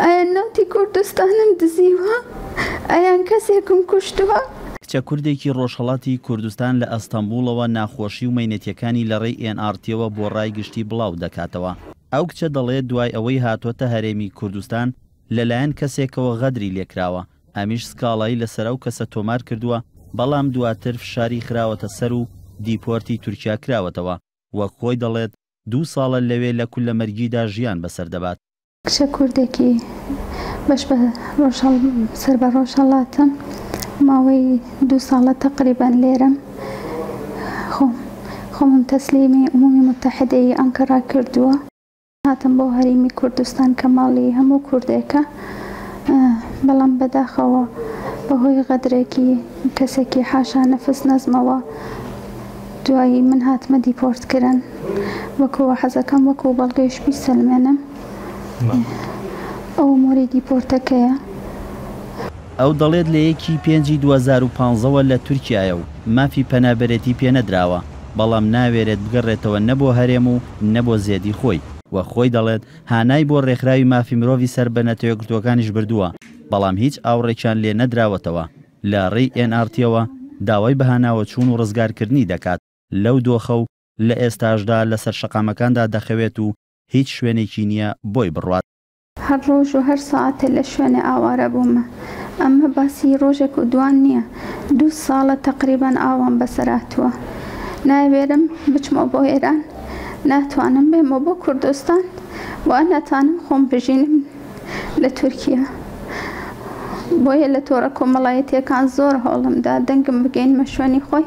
ئایا ناوتی کوردستانم دزیوە؟ ئایان کەسێکم کوشتووە؟ کچە کوردێکی ڕۆژهەڵاتی کوردستان لە ئەستەمبوڵەوە ناخۆشی و مەینەتیەکانی لە ڕێی NRTەوە بۆ ڕای گشتی بڵاو دەکاتەوە. ئەو کچە دەڵێت دوای ئەوەی هاتوۆتە هەرێمی کوردستان لەلایەن کەسێکەوە غەدری لێکراوە، ئەمیش سکاڵایی لەسەر ئەو کەسە تۆمار کردووە، بەڵام دواتر فشاری خراوەتە سەر و دیپۆرتی تورکیا کراوەتەوە. وەک خۆی دەڵێت 2 ساڵە لەوێ لە کولە مەرگیدا ژیان بەسەر دەبات. کچە کوردێکی بەش بە سەر بە ڕۆژهەڵاتم ماوەی 2 ساڵە تقریبان لێرەم خۆمم تەسلیمی عمومی متحیدەی ئەنکەرا کردووە. هاتم بۆ هەرێمی کوردستان کە ماڵی هەموو کوردێکە، بەڵام بەداخەوە بەهۆی غەدرێکی کەسێکی حاشا نەفس نەزمەوە دوایی من هاتمە دیپۆرتکردن. وەکووە حەزەکەم وەکو بەڵگەیش بیسەلمێنم ئەو مۆری دیپۆرتەکەیە. ئەو دەڵێت لە 1/5/2015ەوە لە تورکیایە و مافی پەنابەرێتی پێنەدراوە، بەڵام ناوێرێت بگەڕێتەوە نەبۆ هەرێم و نەبۆ زێدی خۆی. وە خۆی دەڵێت هانای بۆ ڕێکخراوی مافی مرۆڤی سەر بە نەتەوەیەکگرتوەکانیش بردووە، بەڵام هیچ ئاوڕێکیان لێ نەدراوەتەوە. لە ڕێی NRTەوە داوای بەهاناوە چوون و ڕزگارکردنی دەکات لەو دۆخە و لە ئێستاشدا لەسەر شەقامەکاندا دەخەوێت و هیچ شوێنێکی نییە بۆی بڕوات. هەر ڕۆژ و هەر ساعتە لە شوێنێ ئاوارە بوومە، ئەمە باسی ڕۆژێک و دوان نییە. 2 ساڵە تقریبان ئاوام بەسەراتووە. ناوێرم بچمە بۆ ئێران، ناتوانم بێمە بۆ کوردستان و ناتوانم خۆم بژینم لە تورکیا. بۆیە لە تۆڕە کۆمەڵایەتیەکان زۆر هەوڵمدا دەنگم بگەینمە شوێنی خۆی،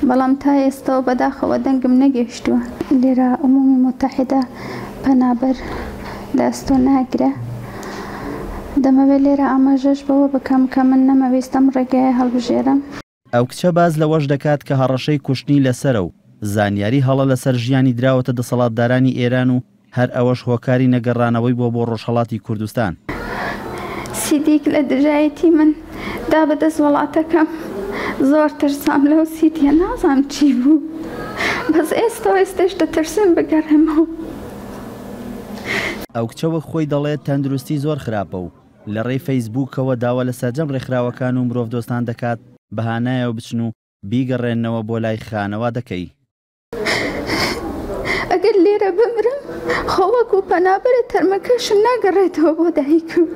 بەڵام تا ئێستەوە بەداخەوە دەنگم نەگەیشتووە. لێرە عمومی متحیدە پەنابەر دەستۆ ناگرە. دەمەوێت لێرە ئاماژەش بەوە بکەم کە من نەمەویستم ڕێگایە هەڵبژێرم. ئەو کچە باز لەوەش دەکات کە هەڕەشەی کوشتنی لەسەرە و زانیاری هەڵە لەسەر ژیانی دراوەتە دەسەڵاتدارانی ئێران و هەر ئەوەش هۆکاری نەگەڕانەوەی بۆ ڕۆژهەڵاتی کوردستان. سیدیک لە دژایەتی من دا بەدەست وڵاتەکەم زۆر ترسام لەو سیدیە، نازانم چی بوو، بەس ئێستاش دەترسم بگەڕێمەوە. ئەو کچەوە خۆی دەڵێت تەندروستی زۆر خراپە و لە ڕێی فەیسبووکەوە داوا لە سەرجەم ڕێکخراوەکان و مرۆڤ دۆستان دەکات بەهانایەوە بچن و بیگەڕێنەوە بۆ لای خانەوە دەکەی. ئەگەر لێرە بمرم خۆوەک و پەنابەرە تەرمەکەشم ناگەڕێتەوە بۆ دایکم.